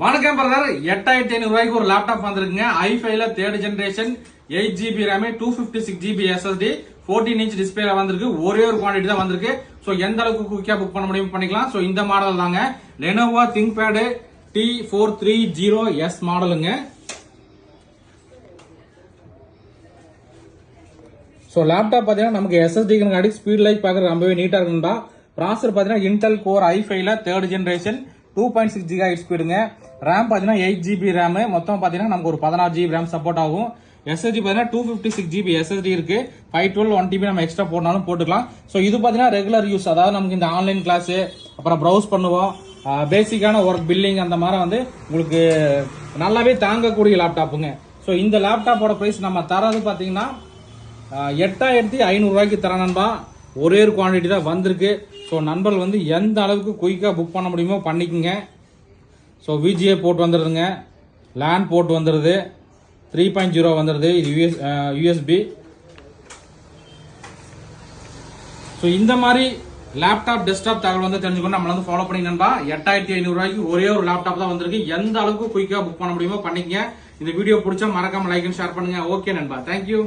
வணக்கம் பிரதர். 8500 ரூபாய்க்கு ஒரு லேப்டாப் வந்திருக்குங்க. i5ல 3rd generation 8GB RAM 256GB SSD 14 inch டிஸ்பிளேல வந்திருக்கு. ஒரே ஒரு குவாண்டிட்டி தான் வந்திருக்கு. சோ எந்த அளவுக்கு குயிக்கா புக் பண்ண முடியும் பண்ணிக்கலாம். சோ இந்த மாடல் தாங்க Lenovo ThinkPad T430S மாடலுங்க. சோ லேப்டாப் பாத்தீங்கன்னா நமக்கு SSD க்கு ஸ்பீட் லைட் பார்க்க ரொம்பவே நீட்டா இருக்குண்டா. ப்ராசஸர் பாத்தீங்கன்னா Intel Core i5ல 3rd generation 2.6 GHz ஸ்பீடுங்க. RAM பாத்தீங்கன்னா 8GB RAM, மொத்தம் பாத்தீங்கன்னா நமக்கு ஒரு 16GB RAM சப்போர்ட் ஆகும். SSD பாத்தீங்கன்னா 256GB SSD இருக்கு. 512 1TB நம்ம எக்ஸ்ட்ரா போடனாலும் போட்டுக்கலாம். சோ இது பாத்தீங்கன்னா ரெகுலர் யூஸ், அதாவது நமக்கு இந்த ஆன்லைன் கிளாஸ் அப்புறம் ப்ரௌஸ் பண்ணுவோம், பேசிக்கான ஒர்க் பில்லிங் அந்த மாதிரி வந்து உங்களுக்கு நல்லாவே தாங்கக்கூடிய லேப்டாப்புங்க. சோ இந்த லேப்டாப்போட பிரைஸ் நம்ம தரது பாத்தீங்கன்னா 8500 ரூபாய்க்கு தர நண்பா. ஒரே ஒரு குவான்டிட்டி தான் வந்திருக்கு. ஸோ நண்பர்கள் வந்து எந்த அளவுக்கு குயிக்காக புக் பண்ண முடியுமோ பண்ணிக்கோங்க. ஸோ VGA போர்ட் வந்துடுதுங்க, லேன் போர்ட் வந்துடுது, 3.0 வந்துடுது, இது USB. ஸோ இந்த மாதிரி லேப்டாப் டெஸ்க்டாப் தகவல் வந்து தெரிஞ்சுக்கணும். நம்மள வந்து ஃபாலோ பண்ணி நண்பா. 8500 ரூபாய்க்கு ஒரே ஒரு லேப்டாப் தான் வந்திருக்கு. எந்த அளவுக்கு குயிக்காக புக் பண்ண முடியுமோ பண்ணிக்கங்க. இந்த வீடியோ பிடிச்சா மறக்காம லைக் அண்ட் ஷேர் பண்ணுங்க. ஓகே நண்பா, தேங்க்யூ.